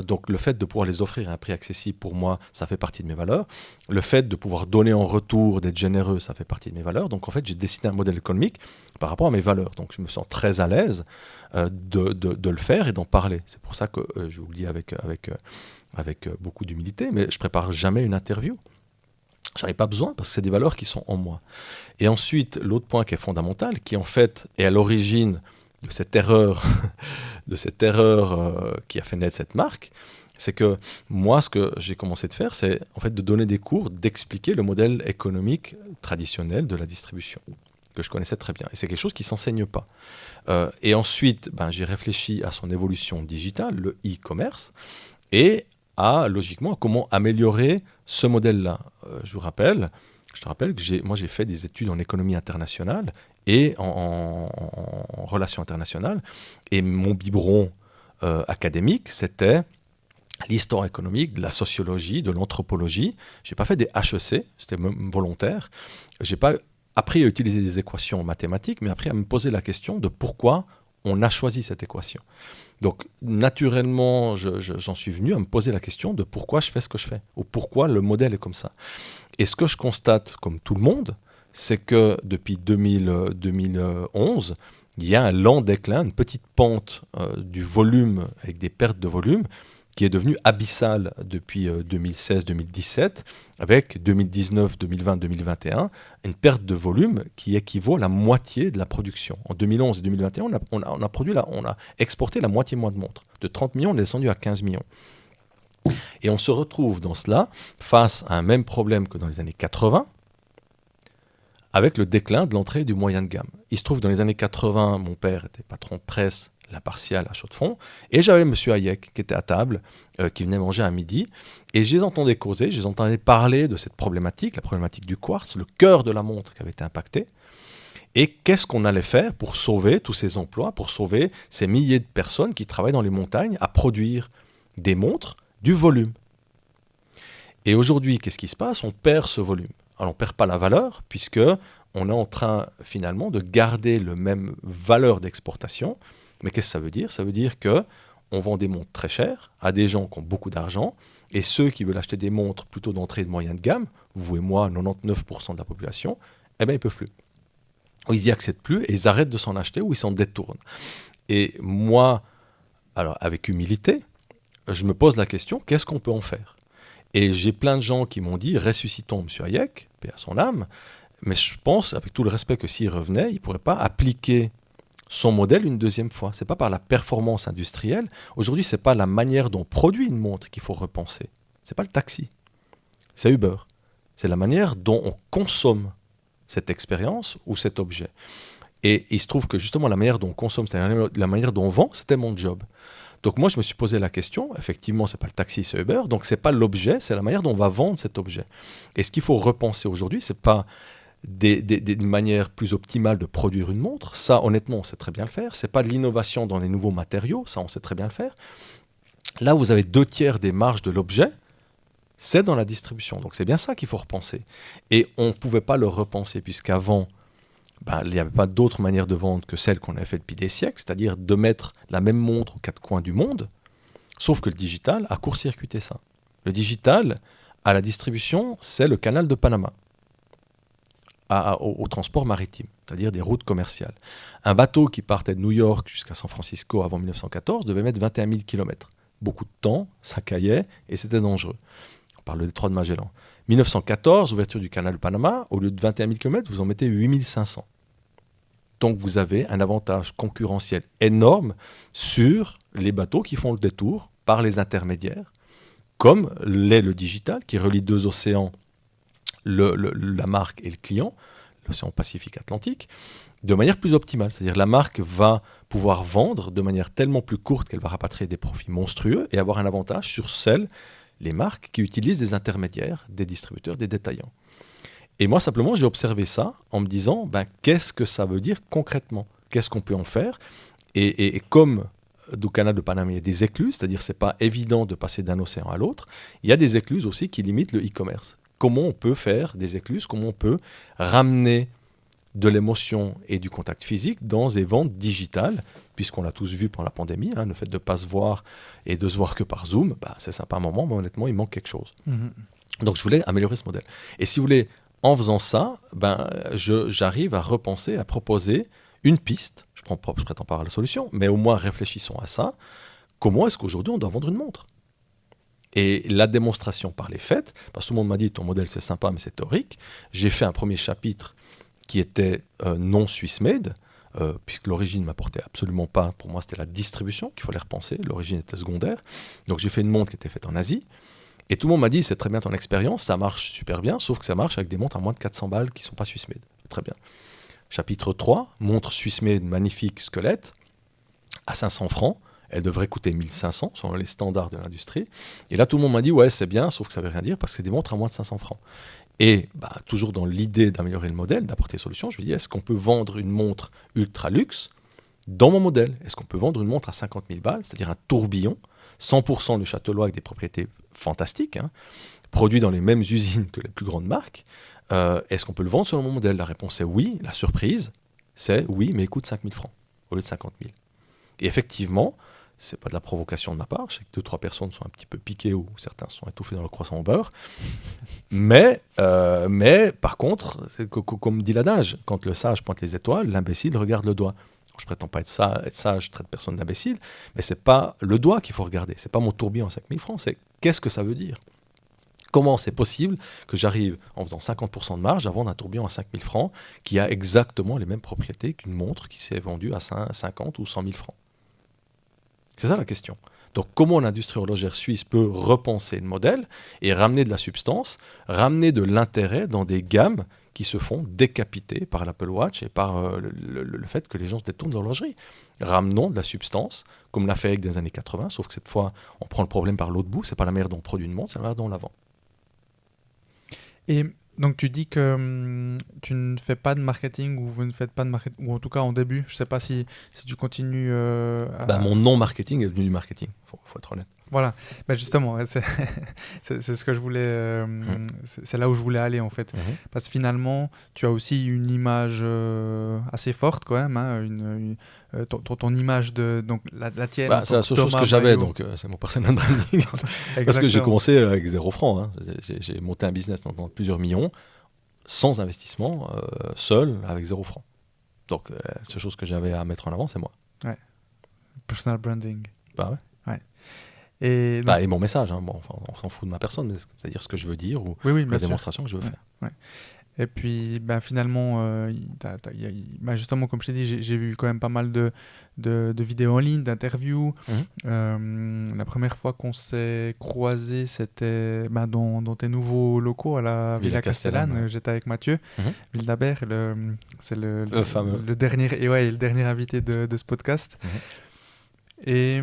Donc le fait de pouvoir les offrir à un prix accessible, pour moi, ça fait partie de mes valeurs. Le fait de pouvoir donner en retour, d'être généreux, ça fait partie de mes valeurs. Donc en fait, j'ai dessiné un modèle économique par rapport à mes valeurs. Donc je me sens très à l'aise de le faire et d'en parler. C'est pour ça que je vous le dis avec beaucoup d'humilité, mais je prépare jamais une interview. J'en ai pas besoin parce que c'est des valeurs qui sont en moi. Et ensuite, l'autre point qui est fondamental, qui en fait est à l'origine de cette erreur, qui a fait naître cette marque, c'est que moi, ce que j'ai commencé de faire, c'est en fait de donner des cours, d'expliquer le modèle économique traditionnel de la distribution, que je connaissais très bien. Et c'est quelque chose qui ne s'enseigne pas. Et ensuite, j'ai réfléchi à son évolution digitale, le e-commerce, et logiquement, comment améliorer ce modèle-là. Je te rappelle que j'ai fait des études en économie internationale et en relations internationales. Et mon biberon académique, c'était l'histoire économique, de la sociologie, de l'anthropologie. Je n'ai pas fait des HEC, c'était volontaire. Je n'ai pas appris à utiliser des équations mathématiques, mais appris à me poser la question de pourquoi on a choisi cette équation. Donc, naturellement, j'en suis venu à me poser la question de pourquoi je fais ce que je fais, ou pourquoi le modèle est comme ça. Et ce que je constate, comme tout le monde, c'est que depuis 2011, il y a un lent déclin, une petite pente du volume, avec des pertes de volume, qui est devenue abyssale depuis 2016-2017, avec 2019, 2020, 2021, une perte de volume qui équivaut à la moitié de la production. En 2011 et 2021, on a exporté la moitié moins de montres. De 30 millions, on est descendu à 15 millions. Et on se retrouve dans cela face à un même problème que dans les années 80, avec le déclin de l'entrée du moyen de gamme. Il se trouve que dans les années 80, mon père était patron de presse l'impartial à Chaux-de-Fonds, et j'avais M. Hayek qui était à table, qui venait manger à midi, et je les entendais causer, je les entendais parler de cette problématique, la problématique du quartz, le cœur de la montre qui avait été impacté, et qu'est-ce qu'on allait faire pour sauver tous ces emplois, pour sauver ces milliers de personnes qui travaillent dans les montagnes à produire des montres, du volume. Et aujourd'hui, qu'est-ce qui se passe? On perd ce volume. Alors, on ne perd pas la valeur, puisque on est en train, finalement, de garder le même valeur d'exportation. Mais qu'est-ce que ça veut dire? Ça veut dire qu'on vend des montres très chères à des gens qui ont beaucoup d'argent, et ceux qui veulent acheter des montres plutôt d'entrée et de moyenne gamme, vous et moi, 99% de la population, eh bien, ils ne peuvent plus. Ils n'y accèdent plus, et ils arrêtent de s'en acheter, ou ils s'en détournent. Et moi, alors, avec humilité, je me pose la question, qu'est-ce qu'on peut en faire? Et j'ai plein de gens qui m'ont dit, ressuscitons M. Hayek, paix à son âme, mais je pense, avec tout le respect, que s'il revenait, il ne pourrait pas appliquer son modèle une deuxième fois. Ce n'est pas par la performance industrielle. Aujourd'hui, ce n'est pas la manière dont on produit une montre qu'il faut repenser. Ce n'est pas le taxi, c'est Uber. C'est la manière dont on consomme cette expérience ou cet objet. Et il se trouve que justement, la manière dont on consomme, c'est la manière dont on vend, c'était mon job. Donc moi, je me suis posé la question, effectivement, ce n'est pas le taxi, c'est Uber, donc ce n'est pas l'objet, c'est la manière dont on va vendre cet objet. Et ce qu'il faut repenser aujourd'hui, ce n'est pas des manières plus optimales de produire une montre, ça honnêtement, on sait très bien le faire, ce n'est pas de l'innovation dans les nouveaux matériaux, ça on sait très bien le faire. Là, vous avez 2/3 des marges de l'objet, c'est dans la distribution, donc c'est bien ça qu'il faut repenser. Et on ne pouvait pas le repenser, puisqu'avant, il n'y avait pas d'autre manière de vendre que celle qu'on avait fait depuis des siècles, c'est-à-dire de mettre la même montre aux 4 coins du monde, sauf que le digital a court-circuité ça. Le digital, à la distribution, c'est le canal de Panama, au transport maritime, c'est-à-dire des routes commerciales. Un bateau qui partait de New York jusqu'à San Francisco avant 1914 devait mettre 21 000 km. Beaucoup de temps, ça caillait et c'était dangereux. On parle du détroit de Magellan. 1914, ouverture du canal de Panama, au lieu de 21 000 km, vous en mettez 8 500. Donc vous avez un avantage concurrentiel énorme sur les bateaux qui font le détour par les intermédiaires, comme l'est le digital, qui relie 2 océans, la marque et le client, l'océan Pacifique-Atlantique, de manière plus optimale. C'est-à-dire la marque va pouvoir vendre de manière tellement plus courte qu'elle va rapatrier des profits monstrueux et avoir un avantage sur les marques qui utilisent des intermédiaires, des distributeurs, des détaillants. Et moi, simplement, j'ai observé ça en me disant, qu'est-ce que ça veut dire concrètement? Qu'est-ce qu'on peut en faire? Et comme du canal de Panama, il y a des écluses, c'est-à-dire que ce n'est pas évident de passer d'un océan à l'autre, il y a des écluses aussi qui limitent le e-commerce. Comment on peut faire des écluses? Comment on peut ramener de l'émotion et du contact physique dans des ventes digitales, puisqu'on l'a tous vu pendant la pandémie, le fait de ne pas se voir et de se voir que par Zoom, c'est sympa un moment, mais honnêtement, il manque quelque chose. Donc je voulais améliorer ce modèle. Et si vous voulez, en faisant ça, j'arrive à repenser, à proposer une piste. Je ne prétends pas avoir la solution, mais au moins réfléchissons à ça. Comment est-ce qu'aujourd'hui on doit vendre une montre? Et la démonstration par les faits, parce que tout le monde m'a dit ton modèle c'est sympa mais c'est théorique, j'ai fait un premier chapitre qui était non Swiss-made, puisque l'origine ne m'apportait absolument pas, pour moi c'était la distribution qu'il fallait repenser, l'origine était secondaire. Donc j'ai fait une montre qui était faite en Asie, et tout le monde m'a dit c'est très bien ton expérience, ça marche super bien, sauf que ça marche avec des montres à moins de 400 balles qui ne sont pas Swiss-made. Très bien. Chapitre 3, montre Swiss-made magnifique squelette, à 500 francs, elle devrait coûter 1500 selon les standards de l'industrie. Et là tout le monde m'a dit ouais c'est bien, sauf que ça ne veut rien dire parce que c'est des montres à moins de 500 francs. Et toujours dans l'idée d'améliorer le modèle, d'apporter des solutions, je me dis, est-ce qu'on peut vendre une montre ultra luxe dans mon modèle? Est-ce qu'on peut vendre une montre à 50 000 balles, c'est-à-dire un tourbillon, 100% de Châteaulois avec des propriétés fantastiques, produit dans les mêmes usines que les plus grandes marques? Est-ce qu'on peut le vendre selon mon modèle? La réponse est oui. La surprise, c'est oui, mais il coûte 5 000 francs au lieu de 50 000. Et effectivement, c'est pas de la provocation de ma part, je sais que 2-3 personnes sont un petit peu piquées ou certains sont étouffés dans le croissant au beurre, mais par contre, comme dit l'adage, quand le sage pointe les étoiles, l'imbécile regarde le doigt. Je prétends pas être sage, je traite personne d'imbécile, mais c'est pas le doigt qu'il faut regarder, c'est pas mon tourbillon à 5 000 francs, c'est qu'est-ce que ça veut dire? Comment c'est possible que j'arrive, en faisant 50% de marge, à vendre un tourbillon à 5 000 francs qui a exactement les mêmes propriétés qu'une montre qui s'est vendue à 50 ou 100 000 francs? C'est ça la question. Donc, comment l'industrie horlogère suisse peut repenser le modèle et ramener de la substance, ramener de l'intérêt dans des gammes qui se font décapiter par l'Apple Watch et par le fait que les gens se détournent de l'horlogerie. Ramenons de la substance, comme l'a fait avec des années 80, sauf que cette fois, on prend le problème par l'autre bout. C'est pas la manière dont on produit une montre, c'est la manière dont on la vend. Et donc tu dis que tu ne fais pas de marketing ou vous ne faites pas de marketing, ou en tout cas en début, je ne sais pas si tu continues Mon non-marketing est devenu du marketing, faut être honnête. Voilà, justement, c'est ce que je voulais, c'est là où je voulais aller en fait. Parce que finalement, tu as aussi une image assez forte quand même, hein, ton image de donc la tienne. C'est la seule chose que j'avais, donc c'est mon personal branding. Parce que j'ai commencé avec 0 francs. Hein. J'ai monté un business dans plusieurs millions, sans investissement, seul, avec 0 francs. Donc la seule chose que j'avais à mettre en avant, c'est moi. Ouais. Personal branding. Bah ouais. Et, et mon message, hein. On s'en fout de ma personne, mais c'est-à-dire ce que je veux dire ou la démonstration que je veux faire. Ouais. Et puis finalement, justement, comme je t'ai dit, j'ai vu quand même pas mal de vidéos en ligne, d'interviews. La première fois qu'on s'est croisés, c'était dans tes nouveaux locaux à la Villa Castellane. J'étais avec Mathieu Wildhaber, c'est le dernier invité de ce podcast. Et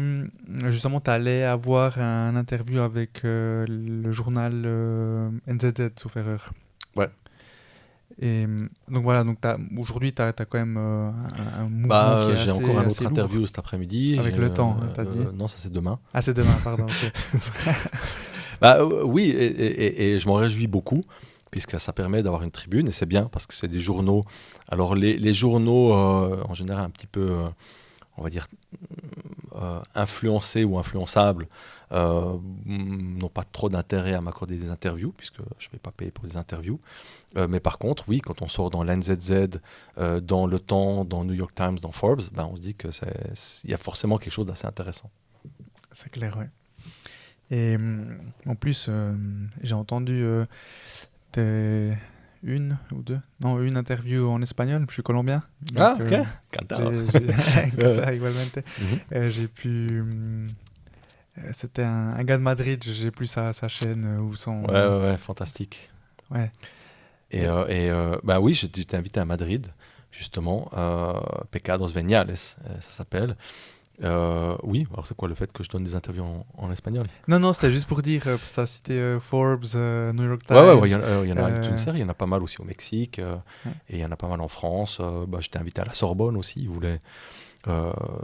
justement, tu allais avoir un interview avec le journal NZZ, sauf erreur. Ouais. Et donc voilà, aujourd'hui, tu as quand même un mouvement qui est j'ai assez, encore un autre lourd. interview cet après-midi. Avec le temps, tu as dit. Non, ça c'est demain. Ah, c'est demain, pardon. Okay. Oui, et je m'en réjouis beaucoup, puisque ça permet d'avoir une tribune, et c'est bien, parce que c'est des journaux. Alors les journaux, en général, un petit peu... on va dire, influencés ou influençables, n'ont pas trop d'intérêt à m'accorder des interviews, puisque je ne vais pas payer pour des interviews. Mais par contre, oui, quand on sort dans l'NZZ, dans Le Temps, dans New York Times, dans Forbes, on se dit qu'il y a forcément quelque chose d'assez intéressant. C'est clair, oui. Et en plus, j'ai entendu une interview en espagnol. Je suis colombien. Donc, ok. J'ai pu... c'était un gars de Madrid. J'ai plus sa chaîne ou son... Ouais, fantastique. Ouais. Et oui, j'étais invité à Madrid, justement. Pecados Veniales, ça s'appelle. Oui, alors c'est quoi le fait que je donne des interviews en espagnol? Non, c'était juste pour dire, parce que tu as cité Forbes, New York Times. Ouais, il y en a toute une série, il y en a pas mal aussi au Mexique, et il y en a pas mal en France. J'étais invité à la Sorbonne aussi, ils voulaient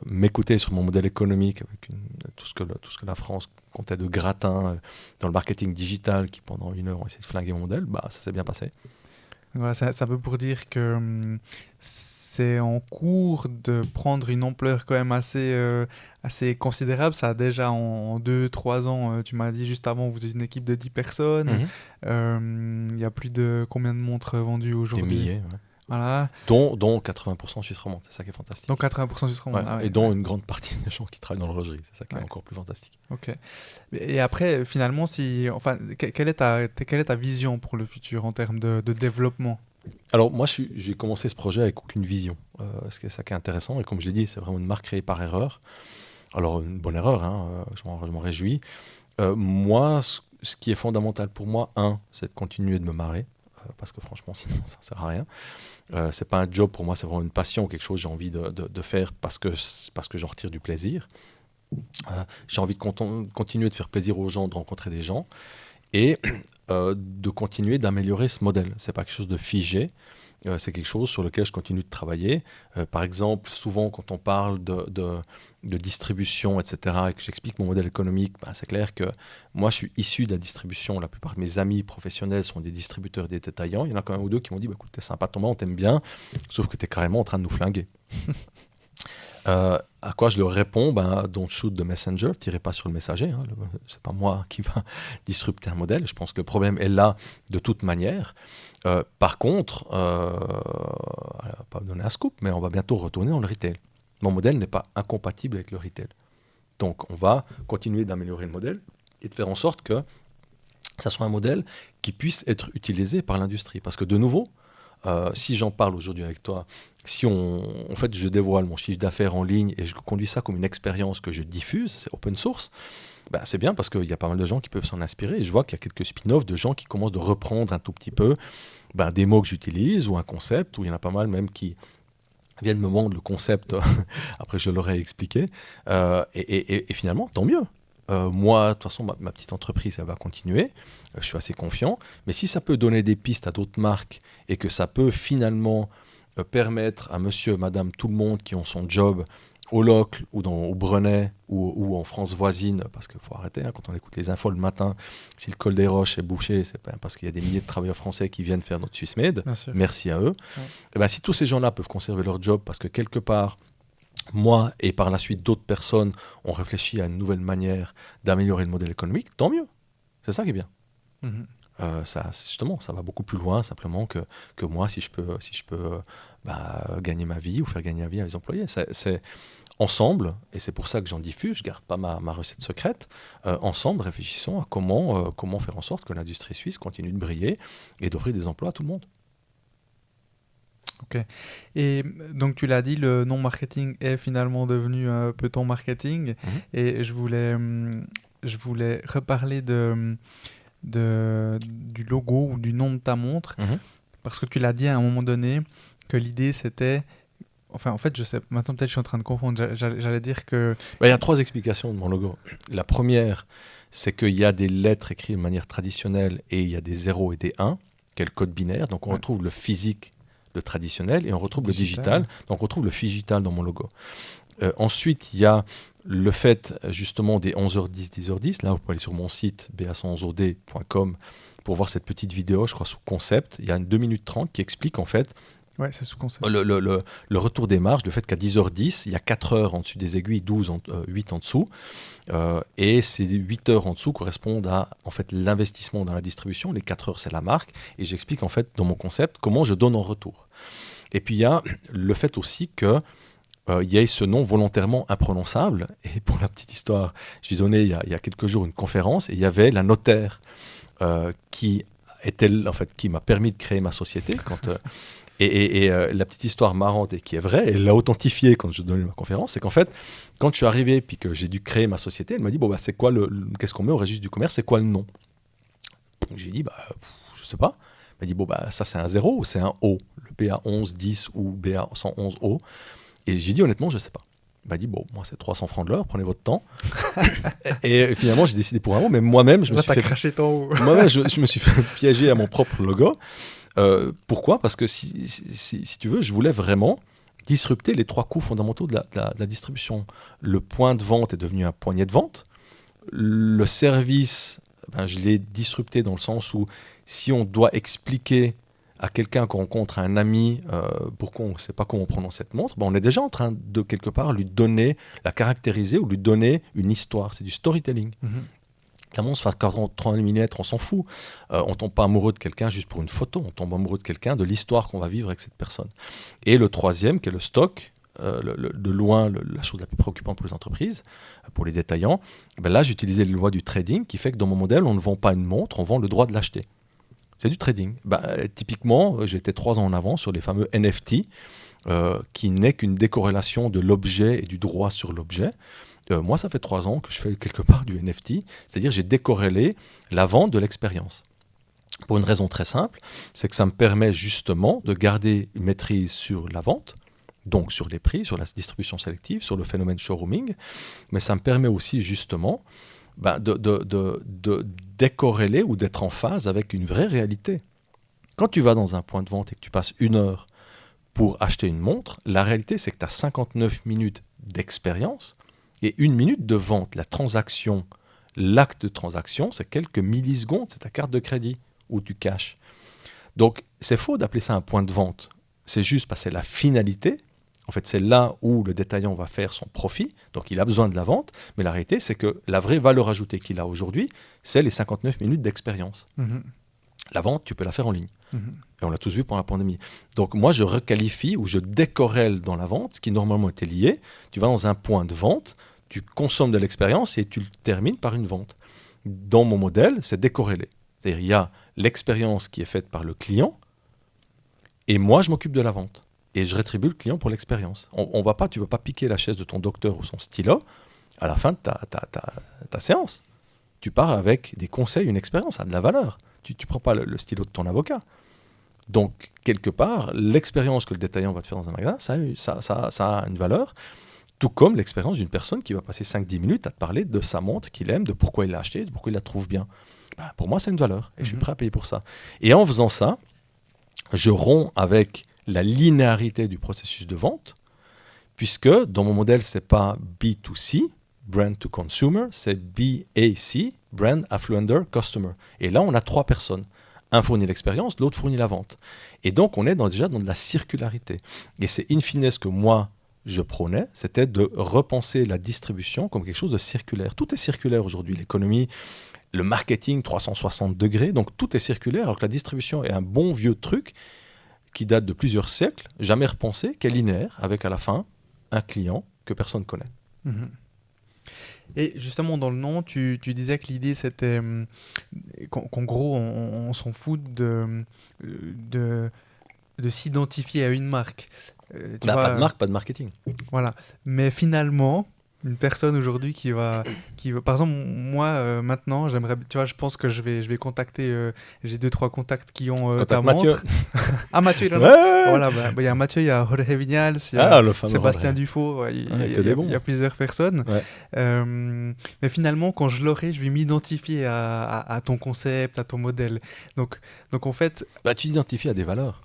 m'écouter sur mon modèle économique, avec tout ce que la France comptait de gratin dans le marketing digital, qui pendant 1 heure ont essayé de flinguer mon modèle. Ça s'est bien passé. Voilà, ça veut pour dire que c'est en cours de prendre une ampleur quand même assez considérable. Ça a déjà en 2-3 ans, tu m'as dit juste avant, vous êtes une équipe de 10 personnes. Il y a plus de combien de montres vendues aujourd'hui? Des milliers, ouais. Voilà. Dont 80% suisse romande, c'est ça qui est fantastique. Donc 80% suisse romande. Et dont une grande partie des gens qui travaillent dans l'horlogerie, c'est ça qui est encore plus fantastique. Ok. Et après, finalement, quelle est ta vision pour le futur en termes de développement? Alors moi, j'ai commencé ce projet avec aucune vision. C'est ça qui est intéressant, et comme je l'ai dit, c'est vraiment une marque créée par erreur. Alors une bonne erreur, hein, je m'en réjouis. Moi, ce qui est fondamental pour moi, c'est de continuer de me marrer, parce que franchement, sinon, ça ne sert à rien. C'est pas un job pour moi, c'est vraiment une passion, quelque chose que j'ai envie de faire parce que j'en retire du plaisir. J'ai envie de continuer de faire plaisir aux gens, de rencontrer des gens, et de continuer d'améliorer ce modèle. C'est pas quelque chose de figé, c'est quelque chose sur lequel je continue de travailler. Par exemple, souvent quand on parle de distribution, etc., et que j'explique mon modèle économique, c'est clair que moi je suis issu de la distribution. La plupart de mes amis professionnels sont des distributeurs et des détaillants. Il y en a quand même ou deux qui m'ont dit écoute, t'es sympa Thomas, on t'aime bien, sauf que t'es carrément en train de nous flinguer. À quoi je leur réponds don't shoot the messenger, tirez pas sur le messager, hein, c'est pas moi qui va disrupter un modèle. Je pense que le problème est là de toute manière. Par contre, pas donner un scoop, mais on va bientôt retourner dans le retail. Mon modèle n'est pas incompatible avec le retail. Donc on va continuer d'améliorer le modèle et de faire en sorte que ça soit un modèle qui puisse être utilisé par l'industrie. Parce que de nouveau, Si j'en parle aujourd'hui avec toi, si en fait, je dévoile mon chiffre d'affaires en ligne et je conduis ça comme une expérience que je diffuse, c'est open source, ben, c'est bien parce qu'il y a pas mal de gens qui peuvent s'en inspirer. Et je vois qu'il y a quelques spin-offs de gens qui commencent de reprendre un tout petit peu des mots que j'utilise ou un concept, où il y en a pas mal même qui viennent me vendre le concept, après je leur ai expliqué. Et finalement, tant mieux. Moi, de toute façon, ma petite entreprise, elle va continuer. Je suis assez confiant. Mais si ça peut donner des pistes à d'autres marques et que ça peut finalement permettre à monsieur, madame, tout le monde qui ont son job au Locle ou au Brenay ou en France voisine, parce qu'il faut arrêter, quand on écoute les infos le matin, si le col des Roches est bouché, c'est pas parce qu'il y a des milliers de travailleurs français qui viennent faire notre Swissmed, merci à eux. Ouais. Et ben, si tous ces gens-là peuvent conserver leur job parce que quelque part, moi et par la suite d'autres personnes ont réfléchi à une nouvelle manière d'améliorer le modèle économique, tant mieux. C'est ça qui est bien. Justement, ça va beaucoup plus loin simplement que moi, si je peux gagner ma vie ou faire gagner la vie à mes employés. C'est ensemble, et c'est pour ça que j'en diffuse, je ne garde pas ma recette secrète, ensemble, réfléchissons à comment faire en sorte que l'industrie suisse continue de briller et d'offrir des emplois à tout le monde. Ok. Et donc tu l'as dit, le non-marketing est finalement devenu un peu ton marketing. Et je voulais reparler du logo ou du nom de ta montre, parce que tu l'as dit à un moment donné que l'idée c'était... Enfin, en fait, je sais, maintenant peut-être je suis en train de confondre. J'allais dire que... Il y a 3 explications de mon logo. La première, c'est qu'il y a des lettres écrites de manière traditionnelle et il y a des 0 et des 1, qui est le code binaire. Donc on retrouve le physique, le traditionnel, et on retrouve le digital. Donc on retrouve le phygital dans mon logo. Ensuite, il y a le fait justement des 11h10, 10h10. Là, vous pouvez aller sur mon site ba111od.com pour voir cette petite vidéo, je crois, sous concept. Il y a une 2 minutes 30 qui explique en fait c'est sous concept. Le retour des marges, le fait qu'à 10h10, il y a 4 heures en dessus des aiguilles, 8 en dessous. Et ces 8 heures en dessous correspondent à en fait, l'investissement dans la distribution. Les 4 heures, c'est la marque. Et j'explique en fait dans mon concept comment je donne en retour. Et puis il y a le fait aussi que il y ait ce nom volontairement imprononçable. Et pour la petite histoire, j'ai donné il y a quelques jours une conférence et il y avait la notaire qui m'a permis de créer ma société. Et la petite histoire marrante et qui est vraie, elle l'a authentifiée quand je donnais ma conférence, c'est qu'en fait, quand je suis arrivé puis que j'ai dû créer ma société, elle m'a dit c'est quoi qu'est-ce qu'on met au registre du commerce, c'est quoi le nom? Donc j'ai dit je sais pas. Elle m'a dit ça c'est un 0 ou c'est un O, le BA1110 ou BA111O. Et j'ai dit honnêtement, je sais pas. Elle m'a dit moi c'est 300 francs de l'heure, prenez votre temps. Et finalement j'ai décidé pour un mot, mais moi-même je me suis fait craché ton haut. Moi-même je me suis fait piéger à mon propre logo. Pourquoi ? Parce que si tu veux, je voulais vraiment disrupter les 3 coûts fondamentaux de la distribution. Le point de vente est devenu un poignet de vente. Le service, je l'ai disrupté dans le sens où si on doit expliquer à quelqu'un qu'on rencontre, à un ami, pourquoi on ne sait pas comment on prononce cette montre, on est déjà en train de quelque part lui donner, la caractériser ou lui donner une histoire. C'est du storytelling. La montre, ça fait 30 mm, on s'en fout. On ne tombe pas amoureux de quelqu'un juste pour une photo, on tombe amoureux de quelqu'un, de l'histoire qu'on va vivre avec cette personne. Et le troisième, qui est le stock, de loin la chose la plus préoccupante pour les entreprises, pour les détaillants, là j'utilisais les lois du trading qui fait que dans mon modèle, on ne vend pas une montre, on vend le droit de l'acheter. C'est du trading. Typiquement, j'étais 3 ans en avant sur les fameux NFT, qui n'est qu'une décorrélation de l'objet et du droit sur l'objet. Moi, ça fait 3 ans que je fais quelque part du NFT, c'est-à-dire j'ai décorrélé la vente de l'expérience. Pour une raison très simple, c'est que ça me permet justement de garder une maîtrise sur la vente, donc sur les prix, sur la distribution sélective, sur le phénomène showrooming, mais ça me permet aussi justement de décorréler ou d'être en phase avec une vraie réalité. Quand tu vas dans un point de vente et que tu passes 1 heure pour acheter une montre, la réalité c'est que tu as 59 minutes d'expérience et 1 minute de vente. La transaction, l'acte de transaction, c'est quelques millisecondes, c'est ta carte de crédit ou du cash. Donc c'est faux d'appeler ça un point de vente, c'est juste parce que c'est la finalité. En fait, c'est là où le détaillant va faire son profit, donc il a besoin de la vente, mais la réalité, c'est que la vraie valeur ajoutée qu'il a aujourd'hui, c'est les 59 minutes d'expérience. La vente, tu peux la faire en ligne. Et on l'a tous vu pendant la pandémie. Donc moi, je requalifie ou je décorrèle dans la vente, ce qui normalement était lié. Tu vas dans un point de vente, tu consommes de l'expérience et tu le termines par une vente. Dans mon modèle, c'est décorrélé. C'est-à-dire il y a l'expérience qui est faite par le client, Et moi, je m'occupe de la vente. Et je rétribue le client pour l'expérience. Tu ne vas pas piquer la chaise de ton docteur ou son stylo à la fin de ta séance. Tu pars avec des conseils, une expérience, ça a de la valeur. Tu ne prends pas le stylo de ton avocat. Donc, quelque part, l'expérience que le détaillant va te faire dans un magasin, ça a une valeur. Tout comme l'expérience d'une personne qui va passer 5-10 minutes à te parler de sa montre qu'il aime, de pourquoi il l'a achetée, de pourquoi il la trouve bien. Pour moi, c'est une valeur et je suis prêt à payer pour ça. Et en faisant ça, je romps avec la linéarité du processus de vente, puisque dans mon modèle, ce n'est pas B2C, Brand to Consumer, c'est BAC, Brand Affluender Customer. Et là, on a 3 personnes. Un fournit l'expérience, l'autre fournit la vente. Et donc, on est déjà dans de la circularité. Et c'est in fine ce que moi, je prônais, c'était de repenser la distribution comme quelque chose de circulaire. Tout est circulaire aujourd'hui, l'économie, le marketing 360 degrés, donc tout est circulaire, alors que la distribution est un bon vieux truc qui date de plusieurs siècles, jamais repensé, qui est linéaire, avec à la fin un client que personne ne connaît. Et justement, dans le nom, tu disais que l'idée, c'était qu'en gros, on s'en fout de s'identifier à une marque. Pas de marque, pas de marketing. Voilà. Mais finalement, une personne aujourd'hui qui va... Par exemple, moi, maintenant, j'aimerais... Tu vois, je pense que je vais contacter... j'ai 2-3 contacts qui ont ta montre. Ah, Mathieu, il en a. Ouais. Voilà, il y a Mathieu, il y a Jorge Vignals, il y a le fameux Sébastien Dufault, il y a plusieurs personnes. Ouais. Mais finalement, quand je l'aurai, je vais m'identifier à ton concept, à ton modèle. Donc en fait... tu t'identifies à des valeurs.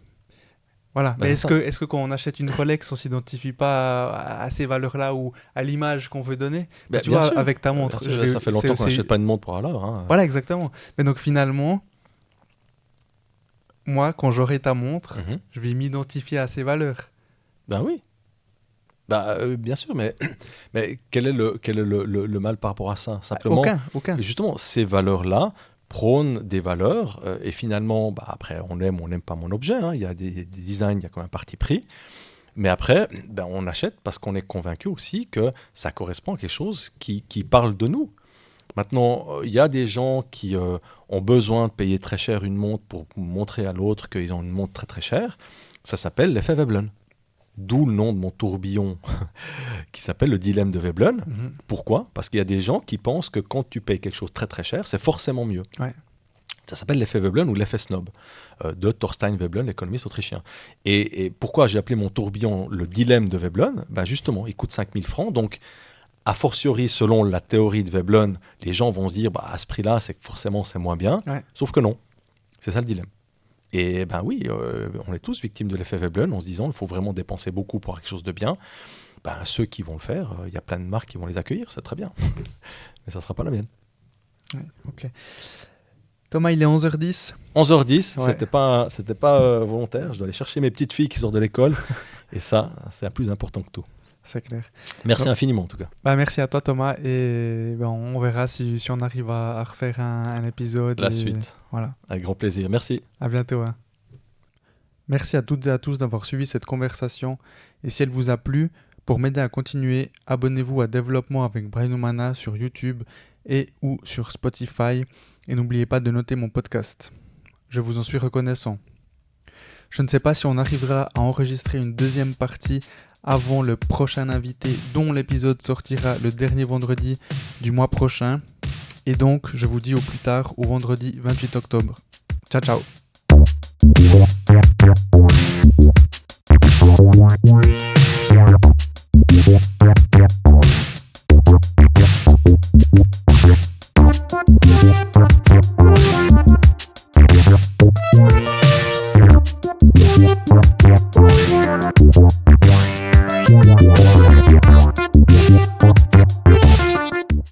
Voilà, mais est-ce que quand on achète une Rolex, on s'idifie pas à ces valeurs-là ou à l'image qu'on veut donner? Tu vois, sûr. Avec ta montre... Ça fait longtemps qu'on n'achète pas une montre pour alors. Hein. Voilà, exactement. Mais donc finalement, moi, quand j'aurai ta montre, je vais m'identifier à ces valeurs. Oui. Bien sûr, mais quel est le mal par rapport à ça? Simplement, aucun. Et justement, ces valeurs-là prône des valeurs et finalement, après, on n'aime pas mon objet. Il y a des designs, il y a quand même un parti pris. Mais après, on achète parce qu'on est convaincu aussi que ça correspond à quelque chose qui parle de nous. Maintenant, il y a des gens qui ont besoin de payer très cher une montre pour montrer à l'autre qu'ils ont une montre très très chère. Ça s'appelle l'effet Veblen. D'où le nom de mon tourbillon qui s'appelle le dilemme de Veblen. Pourquoi ? Parce qu'il y a des gens qui pensent que quand tu payes quelque chose très très cher, c'est forcément mieux. Ouais. Ça s'appelle l'effet Veblen ou l'effet snob de Thorstein Veblen, l'économiste autrichien. Et pourquoi j'ai appelé mon tourbillon le dilemme de Veblen ? Justement, il coûte 5000 francs. Donc, a fortiori, selon la théorie de Veblen, les gens vont se dire à ce prix-là, c'est que forcément c'est moins bien. Ouais. Sauf que non. C'est ça le dilemme. Et oui, on est tous victimes de l'effet Veblen en se disant qu'il faut vraiment dépenser beaucoup pour avoir quelque chose de bien. Ceux qui vont le faire, il y a plein de marques qui vont les accueillir, c'est très bien. Mais ça ne sera pas la mienne. Ouais, ok. Thomas, il est 11h10. 11h10, ouais. C'était pas volontaire. Je dois aller chercher mes petites filles qui sortent de l'école. Et ça, c'est plus important que tout. C'est clair. Merci infiniment en tout cas. Merci à toi Thomas et on verra si on arrive à refaire un épisode. La suite. Voilà. Avec grand plaisir. Merci. À bientôt. Hein. Merci à toutes et à tous d'avoir suivi cette conversation. Et si elle vous a plu, pour m'aider à continuer, abonnez-vous à Développement avec Brian Oumana sur YouTube et ou sur Spotify. Et n'oubliez pas de noter mon podcast. Je vous en suis reconnaissant. Je ne sais pas si on arrivera à enregistrer une deuxième partie avant le prochain invité dont l'épisode sortira le dernier vendredi du mois prochain. Et donc, je vous dis au plus tard, au vendredi 28 octobre. Ciao, ciao.